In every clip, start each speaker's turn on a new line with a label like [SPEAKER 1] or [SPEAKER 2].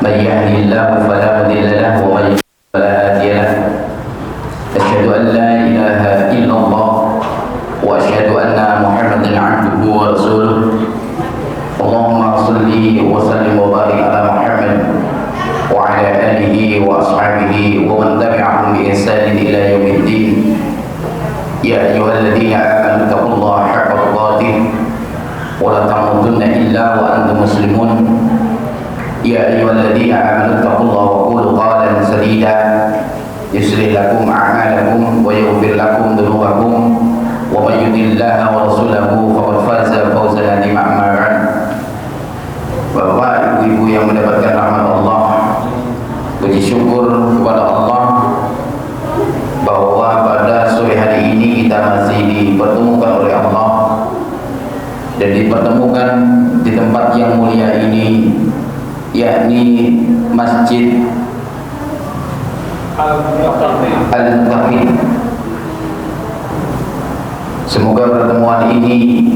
[SPEAKER 1] من يهده الله فلا مضل له ومن يضلل فلا هادي له أشهد أن لا إله إلا الله وأشهد أن محمدا عبده ورسوله اللهم صل وسلم وبارك على محمد وعلى آله وأصحابه ومن تبعهم بإحسان إلى يوم الدين يا أيها الذين آمنوا اتقوا الله حق تقاته ولا تموتن إلا وأنتم مسلمون يا أيها الذين آمنوا اتقوا الله وقولوا قولا سديدا يصلح لكم أعمالكم ويغفر لكم ذنوبكم ومن يطع الله ورسوله فقد فاز فوزا عظيما. أما بعد, Bapak Ibu yang mendapatkan rahmat Allah, puji syukur kepada Allah bahwa pada sore hari ini kita masih dipertemukan oleh Allah dan dipertemukan di tempat yang mulia ini, yakni Masjid Al-Mutaqin. Semoga pertemuan ini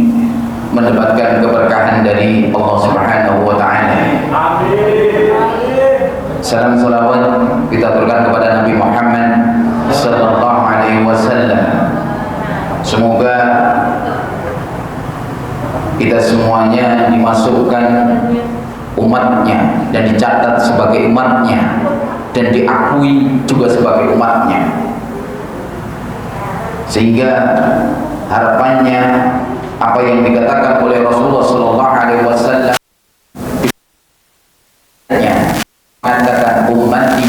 [SPEAKER 1] mendapatkan keberkahan dari Allah Subhanahu wa taala. Amin. Salam salawat kita aturkan kepada Nabi Muhammad sallallahu alaihi wasallam. Semoga kita semuanya dimasukkan umatnya dan dicatat sebagai umatnya dan diakui juga sebagai umatnya, sehingga harapannya apa yang dikatakan oleh Rasulullah sallallahu alaihi wasallam mengatakan ummati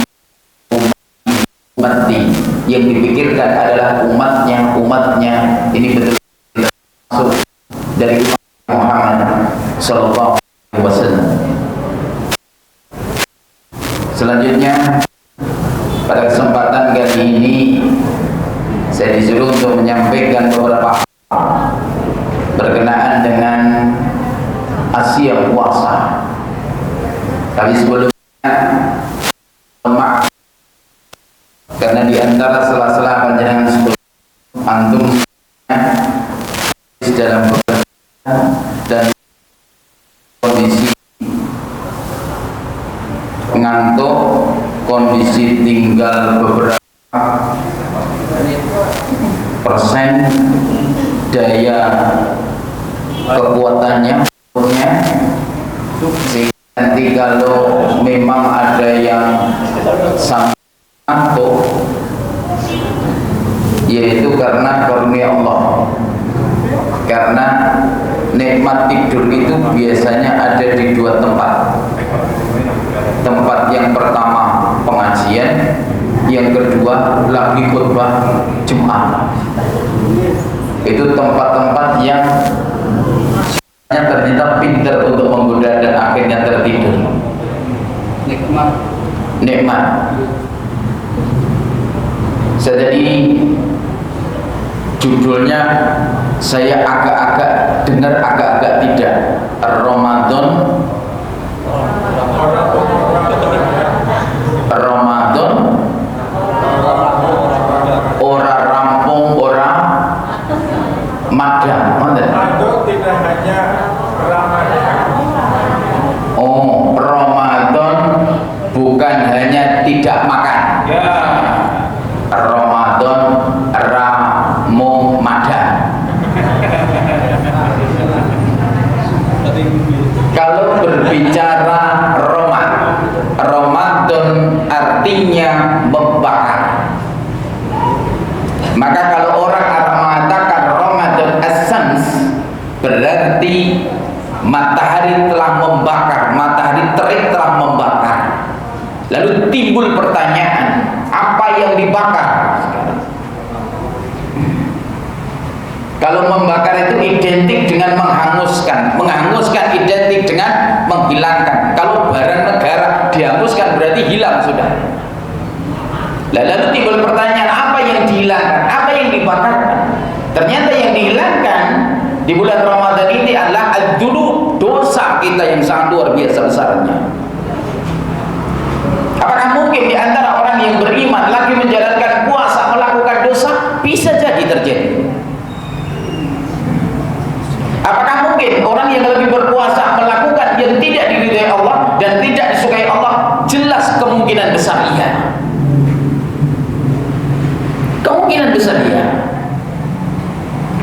[SPEAKER 1] yang dipikirkan adalah umatnya ini betul-betul masuk dari umat Muhammad sallallahu alaihi wasallam. Selanjutnya pada kesempatan kali ini saya disuruh untuk menyampaikan beberapa hal berkenaan dengan Asia puasa. Tapi sebelumnya maaf karena di antara sela-sela panjenengan sebelum antum dalam dan kondisi ngantuk, kondisi tinggal beberapa persen daya kekuatannya, sehingga nanti kalau memang ada yang sampai ngantuk, yaitu karena karunia Allah. Karena nikmat tidur itu biasanya ada di dua tempat. Tempat yang pertama pengajian, yang kedua lagi khutbah Jumat. Itu tempat-tempat yang ternyata pintar untuk menggoda dan akhirnya tertidur. Nikmat. Jadi judulnya saya agak-agak dengar, agak-agak tidak. Ramadan ora rampung, ora madang.
[SPEAKER 2] Tidak hanya Ramadan.
[SPEAKER 1] Oh, Ramadan bukan hanya tidak makan.
[SPEAKER 2] Ya.
[SPEAKER 1] Ramadan ramu madang. Kalau berbicara Ramadan artinya membakar. Maka kalau orang Arab mengatakan Ramadan essence, berarti matahari telah membakar, matahari terik telah membakar. Lalu timbul pertanyaan, apa yang dibakar sekarang? Kalau membakar itu identik dengan menghanguskan, menghanguskan identik dengan menghilangkan. Kalau barang negara dihanguskan berarti hilang sudah. Lalu timbul pertanyaan, apa yang dihilangkan, apa yang dibakarkan? Ternyata yang dihilangkan di bulan Ramadan ini adalah ad-dzunub, dosa kita yang sangat luar biasa besarnya. Apakah mungkin di antara orang yang beriman lagi menjalankan puasa melakukan dosa? Bisa jadi terjadi. Apakah mungkin orang yang lagi berpuasa melakukan yang tidak diridhai Allah dan tidak disukai disukai Allah? Jelas kemungkinan besar iya. Kemungkinan besar iya.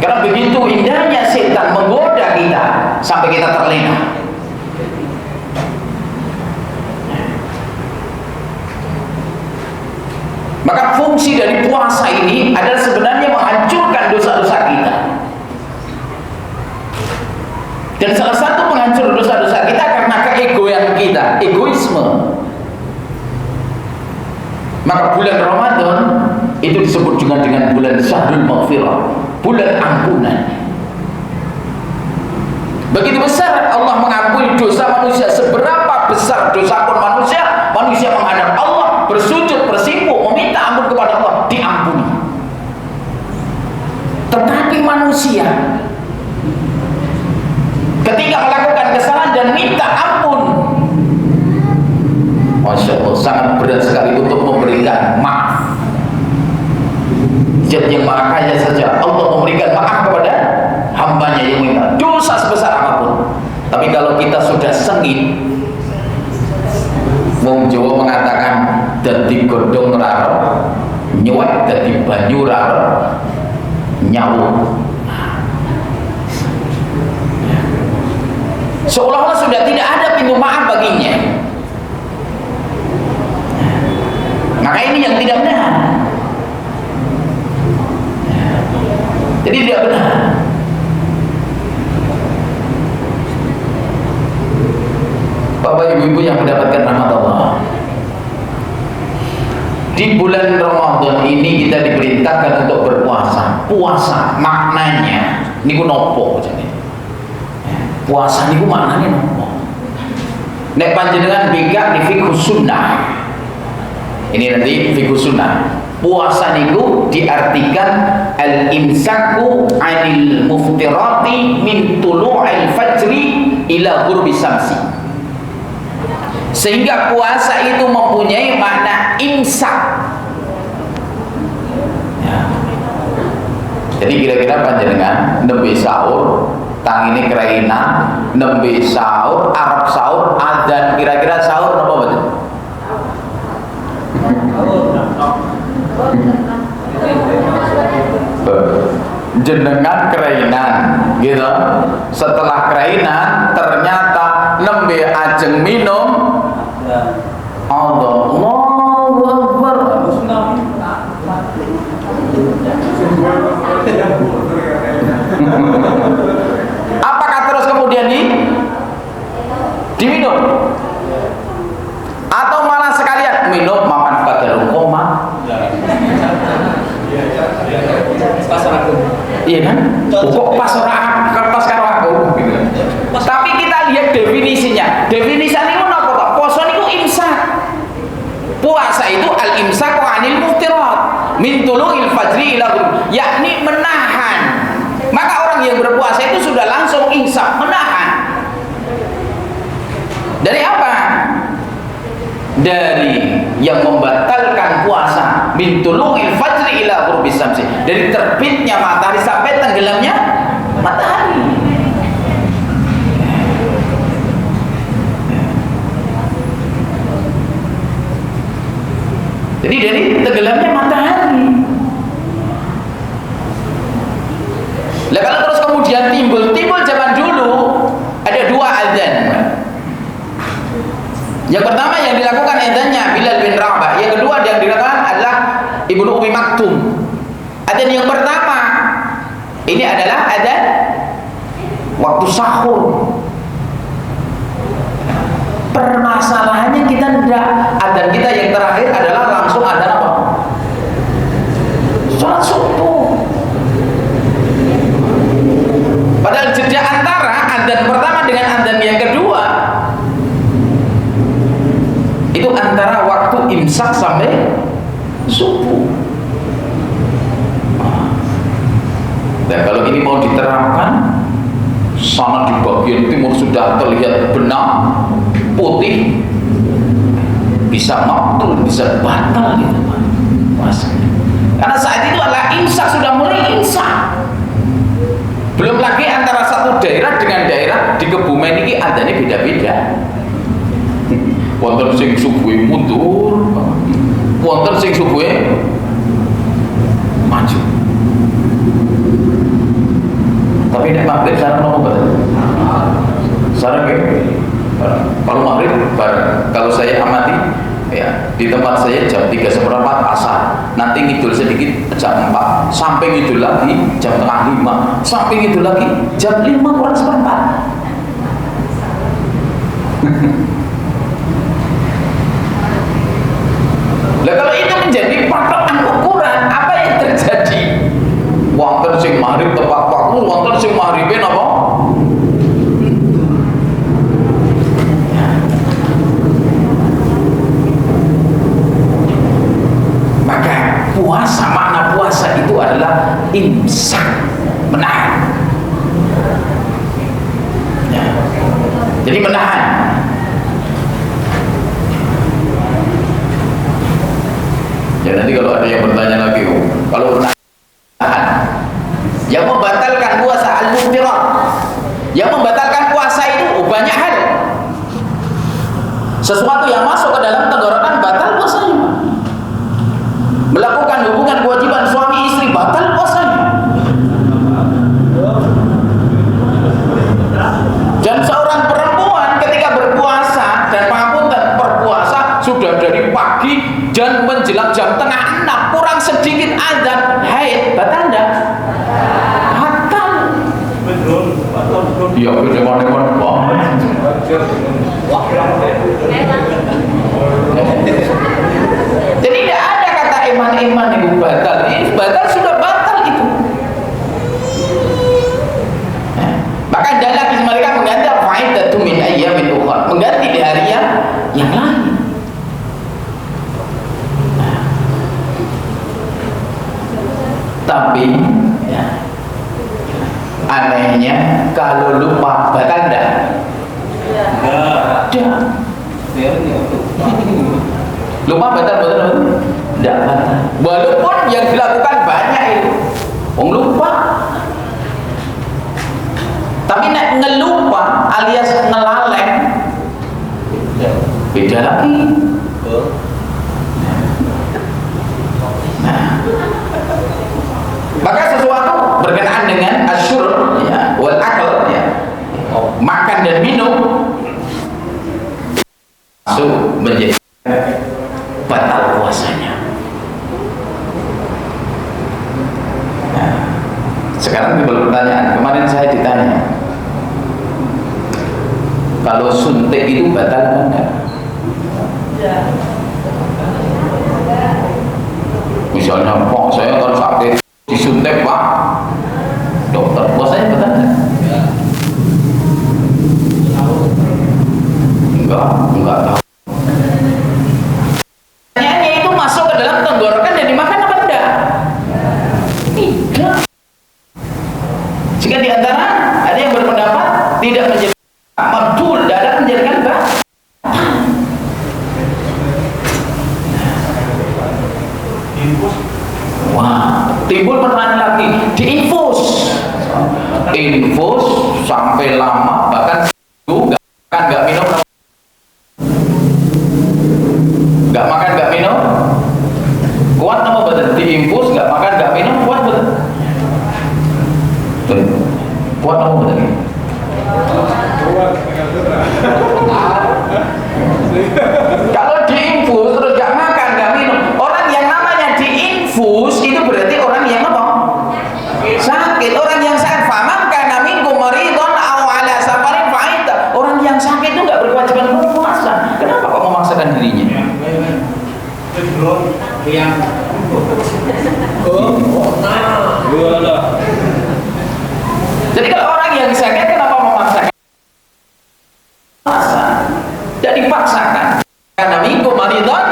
[SPEAKER 1] Karena begitu indahnya setan menggoda kita sampai kita terlena. Maka fungsi dari puasa ini adalah sebenarnya menghancurkan dosa-dosa kita. Dan salah satu penghancur dosa-dosa kita karena keegoan kita, egoisme. Maka bulan Ramadan itu disebut juga dengan bulan Syahrul Maghfirah, bulan ampunan. Begitu besar Allah mengampuni dosa manusia. Seberapa besar dosa pun manusia, manusia menghadap Allah, bersujud, bersimpuh, meminta ampun kepada Allah, diampuni. Tetapi manusia ketika melakukan kesalahan dan minta ampun, Masya Allah, sangat berat sekali untuk memberikan maaf. Zat yang maha kaya saja Allah memberikan maaf kepada hambanya yang minta dosa sebesar apapun. Tapi kalau kita sudah sengit, wong Jawa mengatakan dadi godhong raro, nyuwek dadi banyu raro, nyawu. Seolah-olah sudah tidak ada pintu maaf baginya. Maka ini yang tidak benar. Jadi tidak benar. Bapak ibu-ibu yang mendapatkan rahmat Allah, di bulan Ramadan ini kita diperintahkan untuk berpuasa. Puasa maknanya niku nopo jadi. Puasa niku maknanya nopo? Nek panjenengan bega di fiqh sunnah. Ini nanti fiqh sunnah. Puasa niku diartikan al-imsaku 'anil muftirati min tulu'il fajri ila ghurbi syamsi. Sehingga puasa itu mempunyai makna imsak. Ya. Jadi kira-kira panjenengan nembe sahur, tangine kerainan, nembe sahur, Arab sahur, adzan, kira-kira sahur apa betul? Jenengan kerainan gitu. Setelah kerainan ternyata nembe ajeng minum Allahu Akbar. Apakah terus kemudian diminum? Atau malah sekalian minum makan badal koma? Iya kan? Kok pas karo aku gitu. Tapi kita lihat definisinya. Definisinya itu apa kok? Poso niku imsak. Puasa itu al-imsak wa 'anil muftirat min tulu'il fajri ila ghurub, yakni menahan. Maka orang yang berpuasa itu sudah langsung imsak, menahan. Dari apa? Dari yang membatalkan puasa min tulu'il fajri ila ghurbi syamsi, dari terbitnya matahari sampai tenggelamnya matahari. Jadi dari tenggelamnya matahari. Lah kalau terus kemudian timbul zaman dulu ada dua adzan. Yang pertama yang dilakukan adzannya Bilal bin Rabah, yang kedua yang dilakukan adalah Ibnu Umi Maktum. Adzan yang pertama ini adalah adzan waktu sahur. Permasalahannya kita tidak, adzan kita yang terakhir adalah langsung adzan apa? Salat subuh. Padahal jeda antara adzan pertama dengan adzan yang kedua itu antara waktu imsak sampai subuh. Dan kalau ini mau diterapkan, sana di bagian timur sudah terlihat benang putih, bisa maktul, bisa batal gitu Mas. Karena saat itu adalah imsak, sudah mulai imsak. Belum lagi antara satu daerah dengan daerah di Kebumen ini adanya beda-beda. wonten sing subuhe mundur, wonten sing subuhe maju. Tapi nek maghrib sareng nopo mboten? Sareng nggih. Kalau maghrib bareng. Kalau saya amati ya, di tempat saya jam 3:15 asar, nanti ngidul sedikit jam 4, sampai ngidul lagi jam 4:30, sampai ngidul lagi jam 5 kurang seperempat. Lah kalau itu menjadi patokan ukuran, apa yang terjadi? Wonten sing maghrib tepat waktu, wonten sing maghribe napa? Maka puasa, makna puasa itu adalah imsak, menahan. Ya. Jadi menahan. Ya nanti kalau ada yang bertanya lagi, kalau menahan, yang membatalkan puasa al-muftirat, yang membatalkan puasa itu banyak hal. Sesuatu yang masuk ke dalam tenggorokan batal puasanya. Melakukan hubungan kewajiban suami istri batal puasanya. Dan seorang perempuan ketika berpuasa, dan pengapunten berpuasa sudah dari pagi dan menjelang jam tengah 6 kurang sedikit azan haid, batal enggak? Batal. Iya, bagaimana banget. Jadi tidak ada kata iman-iman itu batal. Ini batal, sudah batal itu. Maka adalah mereka mengganti faidatu min ayyamin ukhra, mengganti di hari yang lain. Tapi ya, anehnya kalau lupa batal enggak? Lupa batal enggak batal. Walaupun yang dilakukan banyak itu, lupa. Tapi nek ngelupa alias ngelaleng beda lagi. Nah, maka sesuatu berkenaan dengan asyur ya, wal akal ya, makan dan minum masuk menjadi batal puasanya. Nah, sekarang timbul pertanyaan. Kemarin saya ditanya, kalau suntik itu batal apa enggak? Misalnya, Pak, saya kalau sakit disuntik, Pak, dokter, puasanya batal enggak? Enggak tahu. Pertanyaannya itu masuk ke dalam tenggorokan dan dimakan apa enggak? Tidak. Jika di antara ada yang berpendapat tidak menjadi mabdul, tidak ada menjadikan batal. Wah, timbul pertanyaan lagi, diinfus sampai lama, bahkan juga nggak minum, nggak makan, nggak minum, kuat apa betul? Diinfus, nggak makan, nggak minum, kuat betul? Kuat apa betul? Kalau diinfus terus nggak makan, nggak minum, orang yang namanya diinfus itu berarti orang yang apa? Sakit. Orang yang sakit, faman kana minkum maridun aw ala safarin fa'ida. Orang yang sakit itu nggak berkewajiban berpuasa. Kenapa kok memaksakan dirinya? Jadi kalau orang yang sakit kenapa memaksakan puasa? Tidak dipaksakan. Karena minkum maridun,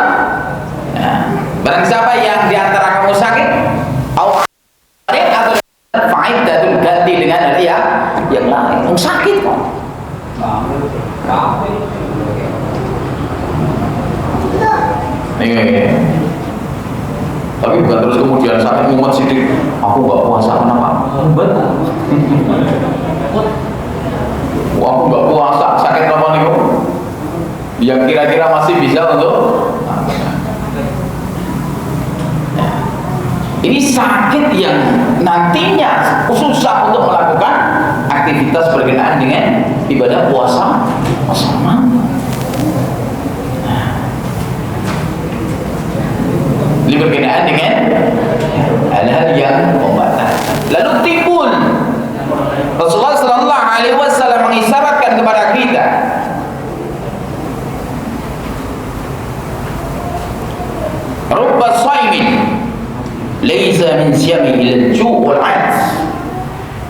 [SPEAKER 1] ya, barang siapa yang diantara kamu sakit, atau faidatul ganti dengan hari yang lain. Sakit kok. Nih. Tapi bukan terus kemudian sakit mumet sidik, aku nggak puasa kenapa? Betul. Aku nggak puasa, sakit apa nih kok? yang kira-kira masih bisa untuk ini sakit yang nantinya susah untuk melakukan aktivitas berkenaan dengan ibadah puasa bersama. Ini berkenaan dengan hal-hal yang membatalkan. Lalu timbul Rasulullah Sallallahu Alaihi Wasallam mengisyaratkan kepada kita rubba shaimin laisa min siyamihi al-ju' wal 'ajz.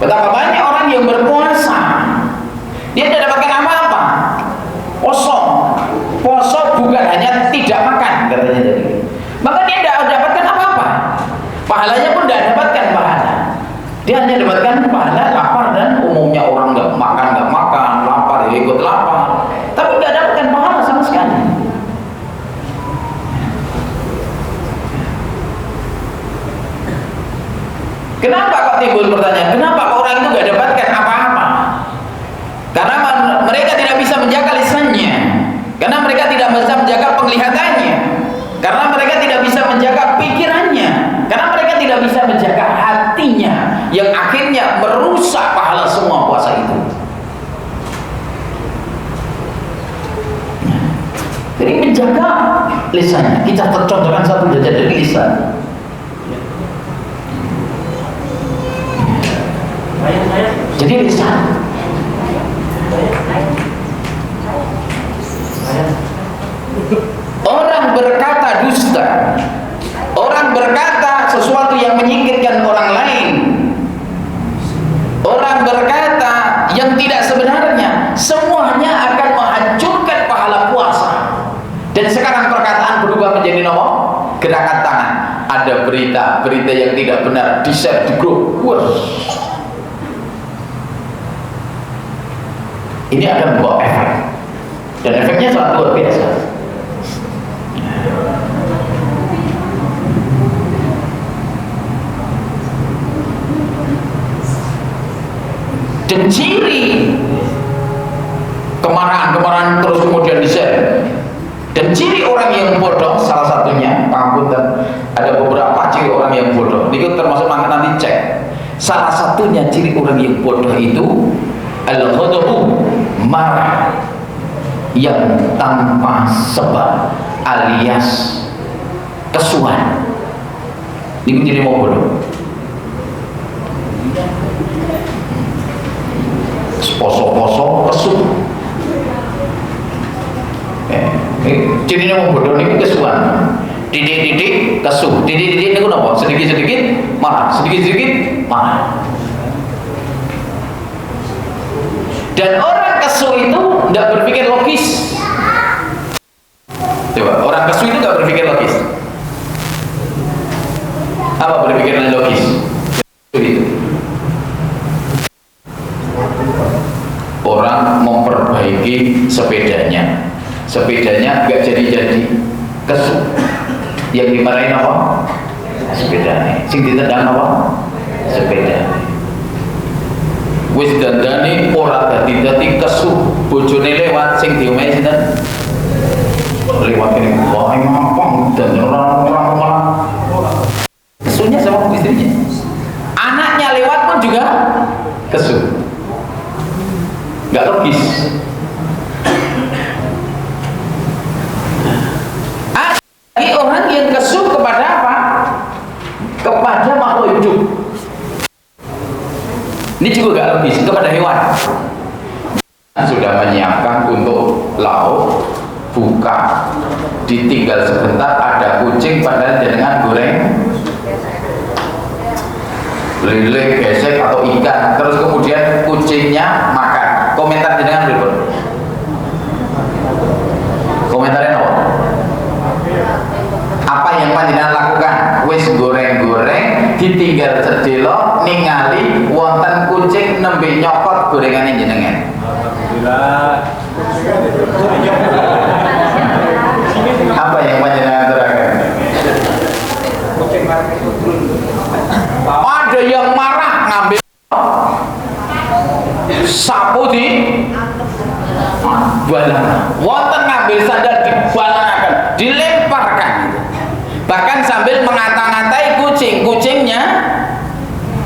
[SPEAKER 1] Betapa banyak orang yang berpuasa dia tidak dapatkan apa-apa. Puasa bukan hanya tidak makan katanya tadi, maka dia tidak dapatkan apa-apa, pahalanya pun tidak dapatkan pahala. Dia hanya dapatkan pahala lapar, dan umumnya orang nggak makan, lapar ya ikut lapar, tapi nggak dapatkan pahala sama sekali. Kenapa kok timbul pertanyaan? Kenapa orang itu nggak dapatkan apa-apa? Karena mereka tidak bisa menjaga lisannya, karena mereka tidak bisa menjaga penglihatannya, karena mereka tidak bisa menjaga pikirannya, karena mereka tidak bisa menjaga hatinya, yang akhirnya merusak pahala semua puasa itu. Jadi menjaga lisannya, kita contohkan satu saja dari lisan. Jadi lisan orang berkata dusta, orang berkata sesuatu yang menyingkirkan orang lain, orang berkata yang tidak sebenarnya, semuanya akan menghancurkan pahala puasa. Dan sekarang perkataan berubah menjadi apa? Gerakan tangan. Ada berita yang tidak benar di-share di grup. Ini akan membawa efek, dan efeknya sangat luar biasa. Dan ciri kemarahan terus kemudian di-share, dan ciri orang yang bodoh salah satunya, pangapunten, ada beberapa ciri orang yang bodoh. Ini termasuk nanti cek. Salah satunya ciri orang yang bodoh itu al-ghadabu, marah yang tanpa sebab, alias kesuhan. Ini jadi mau bodoh. Poso-poso kesuh. Cirinya mau bodoh ini kesuhan. Didik-didik kesuh. Didik-didik itu apa? Sedikit-sedikit marah, sedikit-sedikit marah. Dan orang kesuh itu tidak berpikir logis. Coba, orang kesuh itu tidak berpikir logis. Apa berpikir logis? Itu. Orang memperbaiki sepedanya nggak jadi-jadi, kesuh. Yang dimarahin apa? Sepedanya. Sing ditendang apa? Sepedanya. Wis dandane ora dadi kesuh, bojone lewat sing diomehi sinten? Lewat kene wae mampang dan orang malah kesuhnya sama istrinya. Anaknya lewat pun juga kesuh. Enggak logis. Ada orang yang kesuh kepada apa? Kepada makhluk hidup. Ini juga gak logis, kepada hewan. Sudah menyiapkan untuk lauk, buka, ditinggal sebentar ada kucing padahal dengan goreng lele, gesek atau ikan, terus kemudian kucingnya makan. Komentar dengan berikut. Komentarnya apa? Apa yang panjenengan lakukan? Wis goreng-goreng ditinggal sedelo ningali wonten kucing nembe nyokot gorengane jenengan. Alhamdulillah. Apa yang panjenengan terangkan? Ada yang marah ngambil sapu di balang. Wonten ngambil dilemparkan. Bahkan sambil mengata-ngatai kucingnya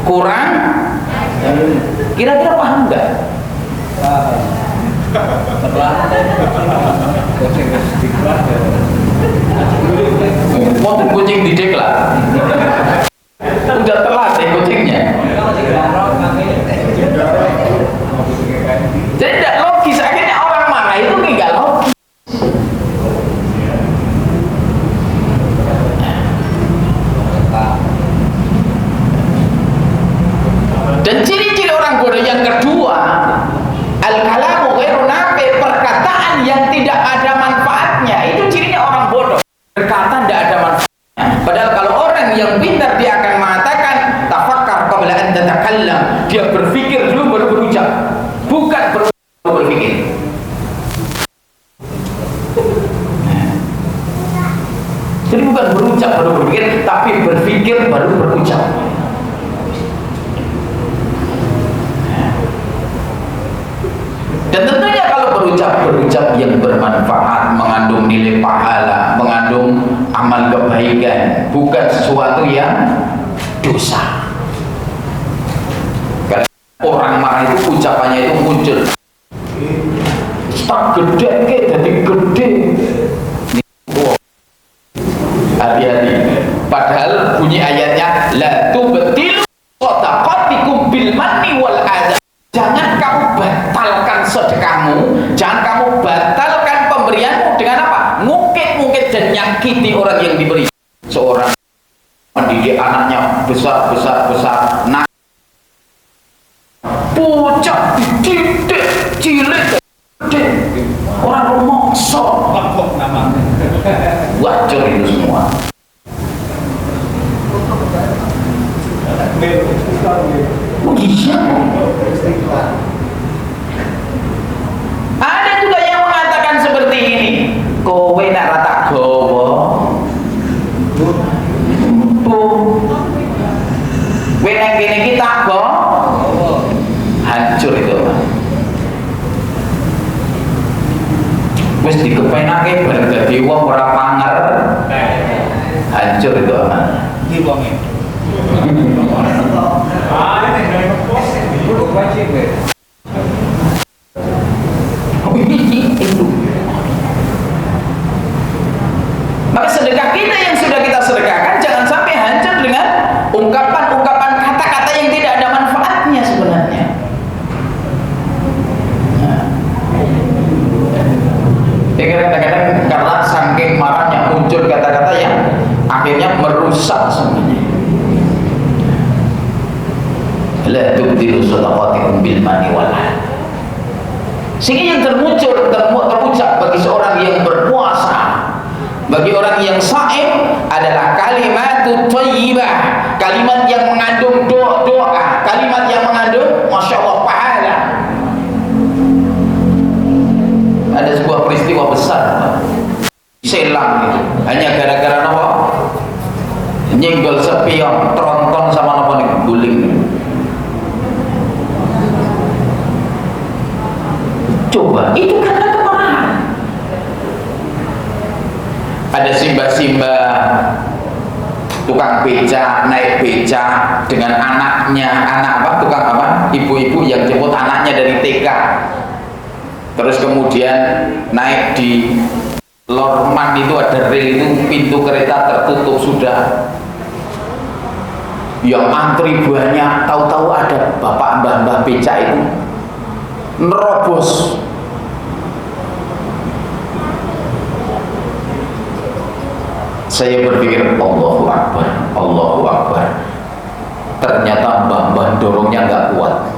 [SPEAKER 1] kurang. Kira-kira paham nggak? Mau kucing didik lah. Udah telat deh kucingnya. Jadi tidak logis, akhirnya orang marah itu nggak logis. Dan ciri-ciri orang bodoh yang kedua, al-kalamu ghairu nafi, perkataan yang tidak ada manfaatnya. Itu cirinya orang bodoh. Berkata tidak ada manfaatnya. Padahal kalau orang yang pintar, dia akan mengatakan tafakkar qabla an tatakallam. Dia berpikir dulu baru berucap. Bukan berpikir. Jadi bukan berucap baru berpikir, tapi berpikir baru berucap. Dan tentunya kalau berucap yang bermanfaat, mengandung nilai pahala, mengandung amal kebaikan, bukan sesuatu yang dosa. Karena orang marah itu ucapannya itu muncul. Tak gede ke, jadi gede. Hati-hati. Padahal bunyi ayatnya la tubtilu shadaqatikum bil manni wal adha. Jangan kamu batalkan sedekahmu, jangan kamu batalkan pemberianmu dengan apa? Ngungkit-ngungkit dan nyakiti orang yang diberi. Seorang mendidik anaknya besar, nah pucak, dididik, cilik, gede, orang rumongso, wajar itu semua. Iya. Ada juga yang mengatakan seperti ini, kowe nak rata gowo kowe nang kene kita kok hancur itu. Wis dikepenake bareng dadi wong ora panger hancur itu. Iki wonge maka sedekah kita yang sudah kita sedekahkan jangan sampai hancur dengan ungkapan-ungkapan kata-kata yang tidak ada manfaatnya sebenarnya. Ya kadang-kadang karena saking marahnya muncul kata-kata yang akhirnya merusak semuanya. La tubtilu shadaqatikum bil manni wal adha. Sehingga yang terucap bagi seorang yang berpuasa, bagi orang yang shaim adalah kalimat thayyibah, kalimat yang mengandung doa, kalimat yang mengandung masya Allah pahala. Ada sebuah peristiwa besar Selang itu hanya gara-gara apa? Nyenggol sepion tronton sama apa nih guling. Coba, itu karena kemarahan. Ada simba-simba tukang beca, naik beca dengan anaknya, tukang apa? Ibu-ibu yang jemput anaknya dari TK. Terus kemudian naik di Lorman itu ada rel itu, pintu kereta tertutup sudah. Yang antri banyak, tahu-tahu ada bapak mbah-mbah beca itu nerobos. Saya berpikir Allahu Akbar, Allahu Akbar. Ternyata mbah-mbah dorongnya nggak kuat.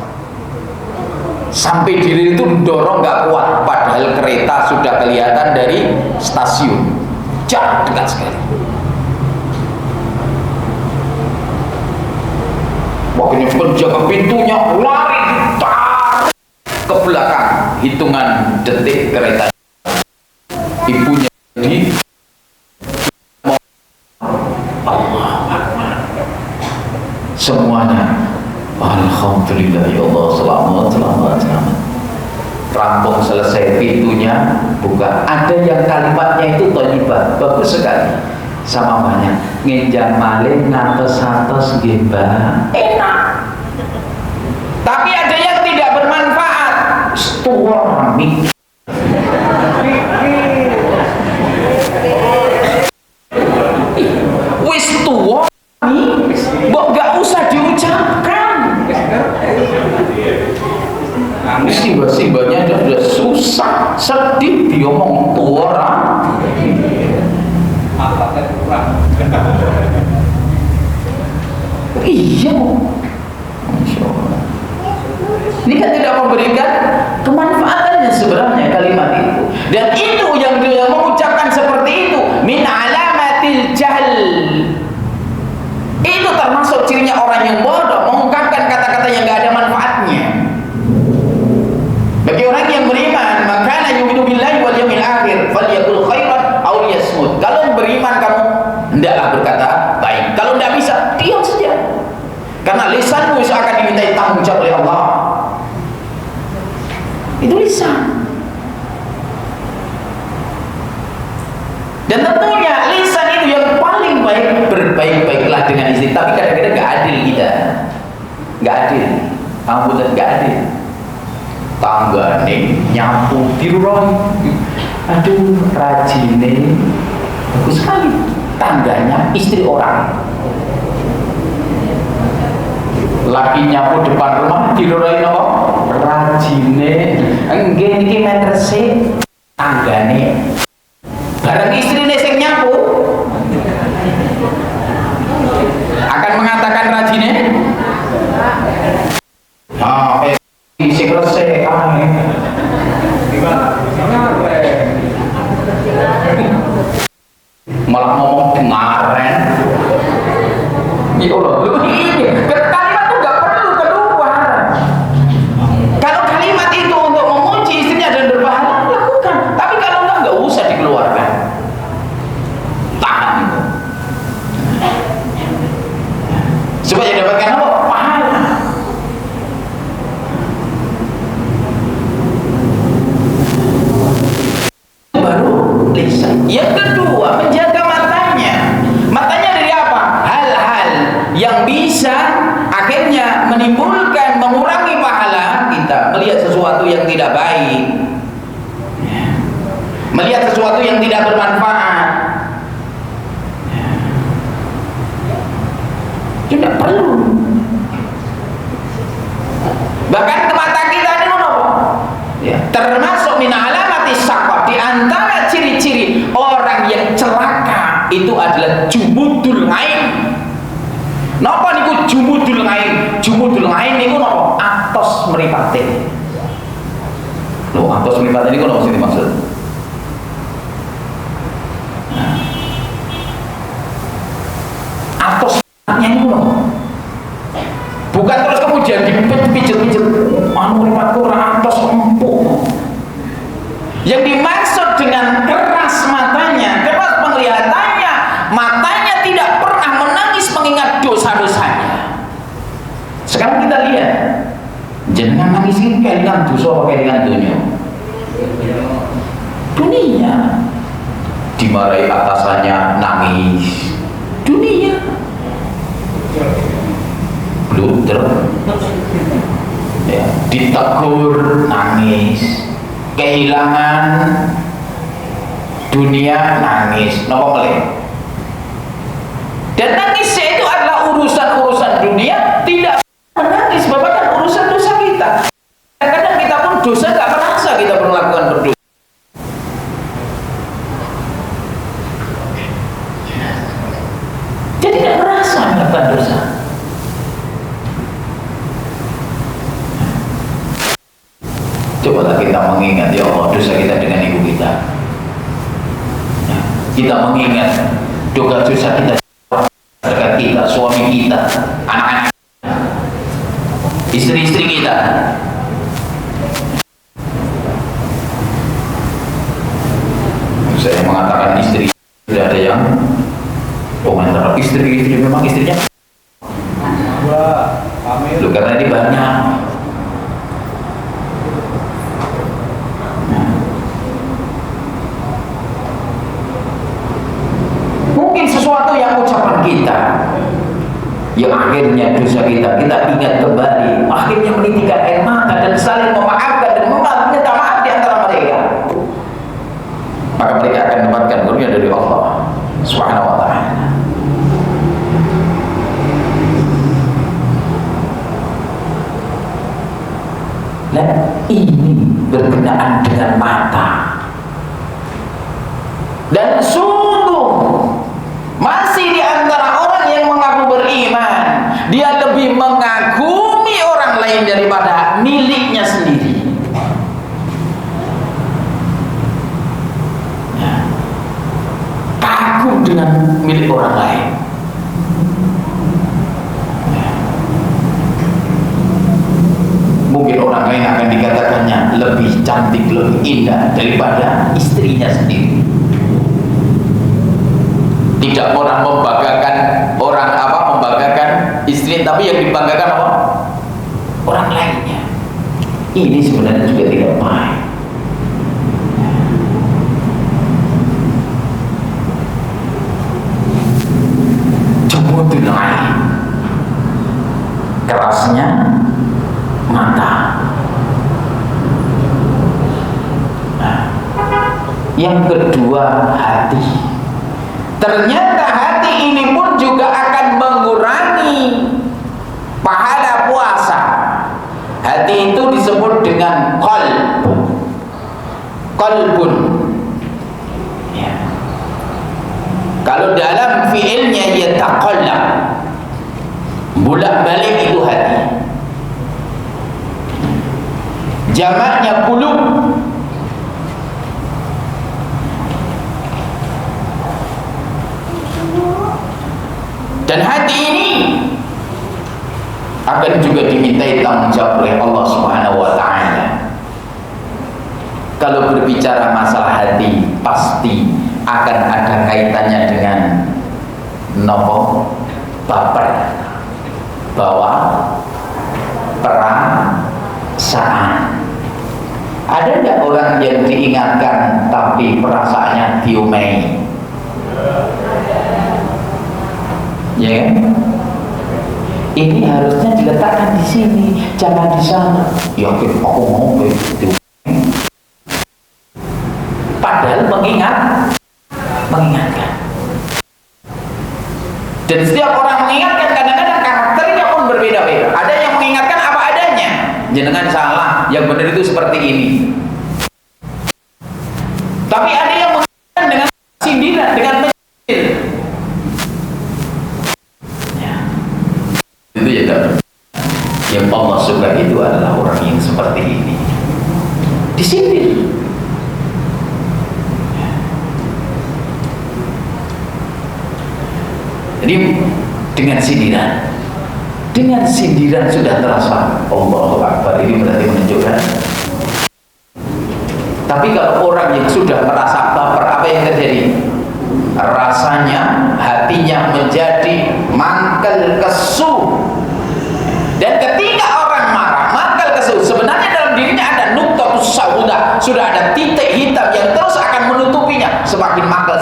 [SPEAKER 1] Sampai diri itu dorong nggak kuat, padahal kereta sudah kelihatan dari stasiun, jarak dekat sekali. Waktunya penjaga pintunya lari ditarik ke belakang, hitungan detik kereta ibunya di Allah Akbar. Semuanya alhamdulillah ya Allah, selamat. rampung selesai pintunya, buka. Ada yang kalimatnya itu thayyibah, bagus sekali. Sama banyak ngenjang malih ngatos-atos nggih Mbah, enak. Tapi ada yang tidak bermanfaat, tuwa mikir. Wis tuwa mbok gak usah diucapkan. Simbah-simbahnya sudah susah, sedih diomong tua. Iya, Masya Allah. Ini kan tidak memberikan kemanfaatannya sebenarnya kalimat itu. Dan itu yang dia mengucapkan seperti itu, min alamatil jahl. Itu termasuk cirinya orang yang bodoh, mengungkapkan kata-kata yang tidak ada manfaatnya. Bagi orang yang beriman, maka yu'minu billahi wal yawmil akhir falyaqul khairan aw liyasmut. Kalau beriman kamu hendaklah berkata baik. Kalau tidak bisa, diam saja. Karena lisanmu akan dimintai tanggung jawab oleh Allah. Itu lisan. Dan tentunya lisan itu yang paling baik, berbaik-baiklah dengan istri. Tapi kadang-kadang gak adil kita, gak adil. Ampun, gak adil. Tangga nih nyapu diroy, aduh rajine, bagus sekali. Tangganya istri orang, laki nyapu depan rumah diroy no, rajine, enggak niki meter sih, tanggane. Barang istri nih sing nyapu akan mengatakan rajine, isi selesai malah ngomong kemarin. Ya Allah, ini kalimat itu gak perlu keluar. Kalau kalimat itu untuk memuji istrinya dan berpahala, lakukan. Tapi kalau enggak, gak usah dikeluarkan. Tahan itu supaya dapatkan apa? Pahala. Yang kedua, menjaga matanya. Matanya dari apa? Hal-hal yang bisa akhirnya menimbulkan, mengurangi pahala kita. Melihat sesuatu yang tidak baik, melihat sesuatu yang tidak bermanfaat, tidak perlu. Bahkan ke mata kita ini termasuk min alamati syaqqa. Di antara ciri-ciri orang yang celaka itu adalah jumudul ain. Napa niku jumudul ain? Jumudul ain niku napa? Atos mripate. Loh, atos mripate niku napa sing dimaksud? Atos niku napa? Bukan terus kemudian dipijit-pijit, anu mripatku ora atos empuk. Yang dimaksud dengan keras matanya, keras penglihatannya, matanya tidak pernah menangis mengingat dosa-dosanya. Sekarang kita lihat, jangan nangis ini kelingan dosa apa kelingan dunia. Dunia dimarahi atasannya nangis, dunia blunder, ya, ditegur nangis, kehilangan dunia nangis, nopo meleh. Dan nangisnya itu adalah urusan-urusan dunia, tidak menangis bahkan urusan dosa kita. Kadang kita pun dosa gak merasa kita melakukan berdosa. Jadi gak merasa melakukan dosa. Cobalah kita mengingat, ya Allah, dosa kita dengan ibu kita. Kita mengingat dosa kita dekat kita, suami kita, anak-anak, istri-istri kita. Saya mengatakan istri, tidak ada yang komentar istri memang istrinya. Loh, karena ini banyak. sesuatu yang ucapan kita yang akhirnya dosa kita ingat kembali, akhirnya menitikkan air mata dan saling memaafkan dan meminta maaf di antara mereka, maka mereka akan mendapatkan karunia dari Allah Subhanahu wa ta'ala. Dan ini berkenaan dengan mata. Dan sungguh masih di antara orang yang mengaku beriman, dia lebih mengagumi orang lain daripada miliknya sendiri. Kagum dengan milik orang lain. Mungkin orang lain akan dikatakannya lebih cantik, lebih indah daripada istrinya sendiri. Tidak orang membanggakan membanggakan istri, tapi yang dibanggakan apa? Orang lainnya. Ini sebenarnya juga tidak baik. Jumudul ain, kerasnya mata. Nah, yang kedua, hati. Ternyata hati ini pun juga akan mengurangi pahala puasa. Hati itu disebut dengan qalbun. Ya. Kalau dalam fiilnya yataqallab, bolak-balik itu hati. Jamaknya qulub. Dan hati ini akan juga dimintai tanggung jawab oleh Allah Subhanahu wa ta'ala. Kalau berbicara masalah hati, pasti akan ada kaitannya dengan baper, perasaan. Ada tidak orang yang diingatkan tapi perasaannya diumei? Ya kan? Ini harusnya diletakkan di sini, jangan di sana. Ya aku mau padahal mengingatkan. Dan setiap orang mengingatkan kadang-kadang karakternya pun berbeda-beda. Ada yang mengingatkan apa adanya, jenengan salah, yang benar itu seperti ini. Tapi ada yang mengingatkan dengan sindiran, dengan menyindir. Itu yang Allah suka itu adalah orang yang seperti ini, disindir. Jadi dengan sindiran sudah terasa Allahu Akbar, ini berarti menunjukkan. Tapi kalau orang yang sudah merasa baper, apa yang terjadi? Rasanya hatinya menjadi mangkal kesu. Dan ketika orang marah, mangkal kesu, sebenarnya dalam dirinya ada nuktatus sauda, sudah ada titik hitam yang terus akan menutupinya. Semakin mangkal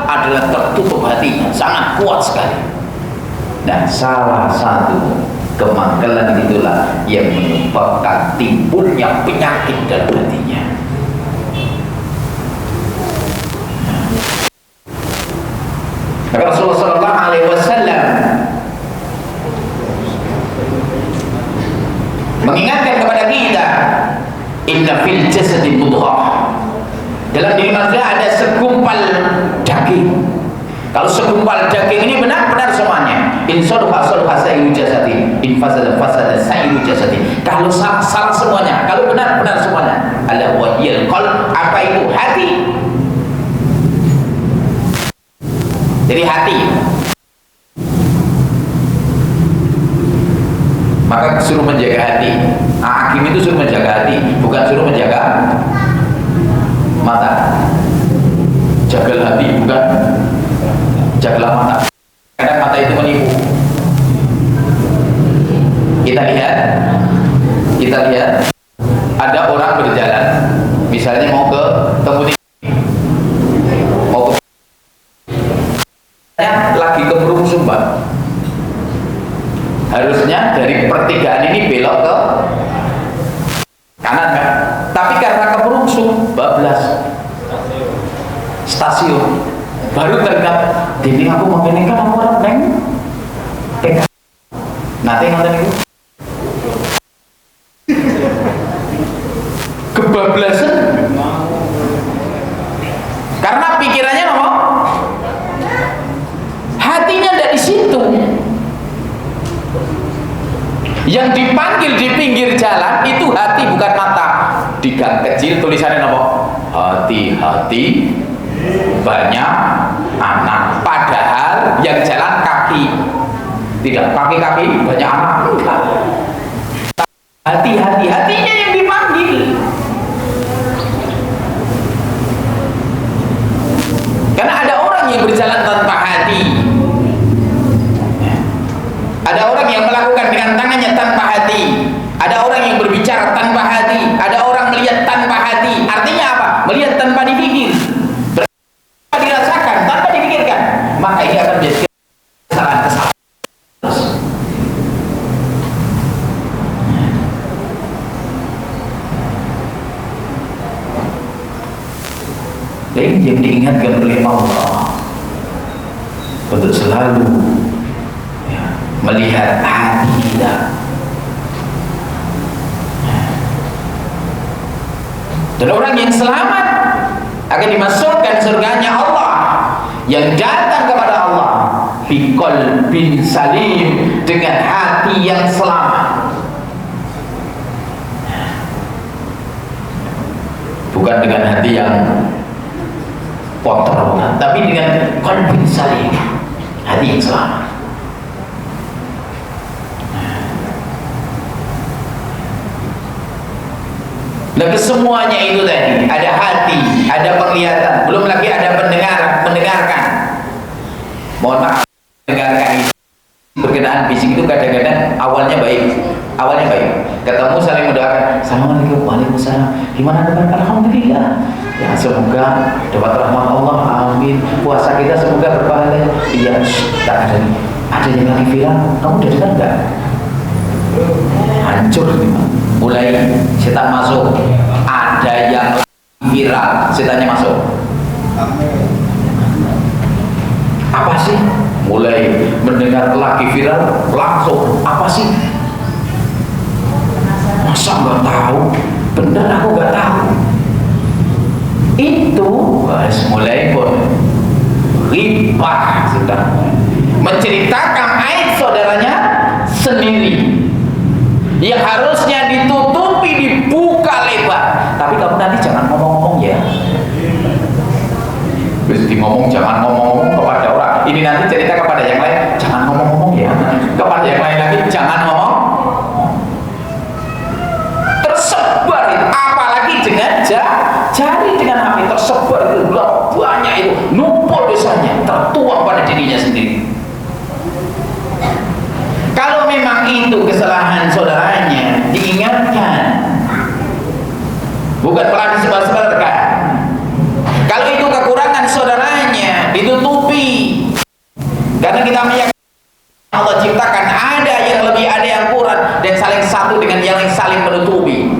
[SPEAKER 1] adalah tertutup hatinya, sangat kuat sekali. Dan salah satu kemangkalan itulah yang menyebabkan timbulnya penyakit dalam hatinya. Rasulullah sallallahu alaihi wasallam mengingatkan kepada kita, inna fil jasadi mudghah. Dalam diri manusia ada segumpal daging. Kalau segumpal daging ini benar-benar semuanya. In salaha salaha sa'iru jasadi, in fasada fasada sa'iru jasadi. Kalau salah semuanya, kalau benar-benar semuanya. Ala wahyal qalb, apa itu hati? Jadi hati. Maka suruh menjaga hati. Hakim itu suruh menjaga hati, bukan suruh menjaga mata. Jagalah hati, bukan jagalah mata. Karena mata itu menipu. Kita lihat ada orang berjalan, misalnya mau ke tempat keberungsung, Pak. Harusnya dari pertigaan ini belok ke kanan kan, tapi karena keberungsung bablas stasiun baru teringat dini aku mau ini kan aku orang neng TK nanti nonton itu kebablasan karena pikirannya apa? Hatinya tidak di situ. Yang dipanggil di pinggir jalan itu hati bukan mata. Di gang kecil tulisannya apa? Hati-hati banyak anak. Padahal yang jalan kaki. Tidak kaki-kaki banyak anak. Enggak. Hati-hati, hatinya yang dipanggil. Karena ada orang yang berjalan tanpa hati. Ada orang yang melakukan dengan tangannya tanpa hati. Ada orang yang berbicara tanpa hati. Ada orang melihat tanpa hati. Artinya apa? Melihat tanpa dipikir. Tanpa dirasakan, tanpa dipikirkan. Maka ini akan menjadi kesalahan-kesalahan. Ini yang diingatkan oleh Allah untuk selalu melihat hati kita. Dan orang yang selamat akan dimasukkan surganya Allah, yang datang kepada Allah biqalbin salim, dengan hati yang selamat, bukan dengan hati yang kotor, tapi dengan qalbin salim, hati yang selamat. Nah, kesemuanya itu tadi ada hati, ada penglihatan, belum lagi ada mendengarkan. Mohon maaf, mendengarkan itu berkenaan fisik itu kadang-kadang awalnya baik, ketemu saling mendoakan, assalamualaikum, waalaikumsalam, gimana kabar? Alhamdulillah. Ya semoga dapat rahmat Allah, amin. Puasa kita semoga berpahala. Iya, tak ada nih. Ada yang lagi bilang, kamu udah dengar nggak? Hancur nih, mulai setan masuk. Ada yang viral, setannya masuk. Apa sih? Mulai mendengar lagi viral, langsung apa sih? Masa nggak tahu? Bener aku nggak tahu. Itu mulai pun ribah, sudah menceritakan aib saudaranya sendiri yang harusnya ditutupi dibuka lebar. Tapi kamu nanti jangan ngomong-ngomong ya. Terus ngomong jangan ngomong-ngomong kepada orang. Ini nanti cerita kepada yang lain, jangan ngomong-ngomong ya. Kepada yang lain lagi jangan ngomong. Tersebar, apalagi dengan jari dengan HP tersebar itu banyak itu, numpul dosanya, tertuang pada dirinya sendiri. Kalau memang itu kesalahan saudaranya, diingatkan, bukan pelan disebar-sebarkan. Kalau itu kekurangan saudaranya, ditutupi. Karena kita meyakini Allah ciptakan ada yang lebih, ada yang kurang, dan saling satu dengan yang saling menutupi.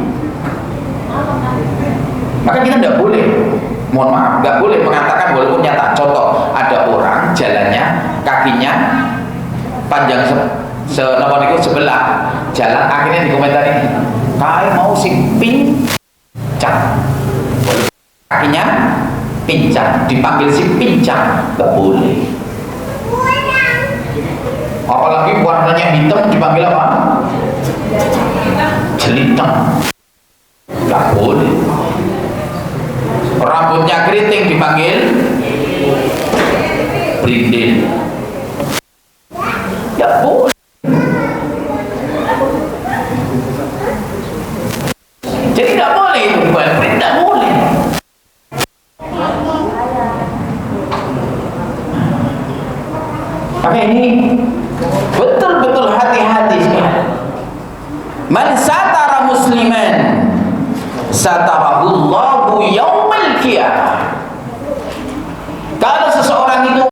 [SPEAKER 1] Maka kita tidak boleh, mohon maaf, nggak boleh mengatakan walaupun nyata. Contoh, ada orang jalannya, kakinya panjang sebelah jalan, akhirnya dikomentari, kayak mau si pincang, kakinya pincang, dipanggil si pincang, nggak boleh. Apalagi warnanya hitam dipanggil apa? Jelitang, nggak boleh. Rambutnya keriting dipanggil brindil, nggak boleh. Jadi nggak boleh itu, tidak boleh. Maka ini betul-betul hati-hati sekali. Man satara musliman satarahullahu yaumal qiyamah.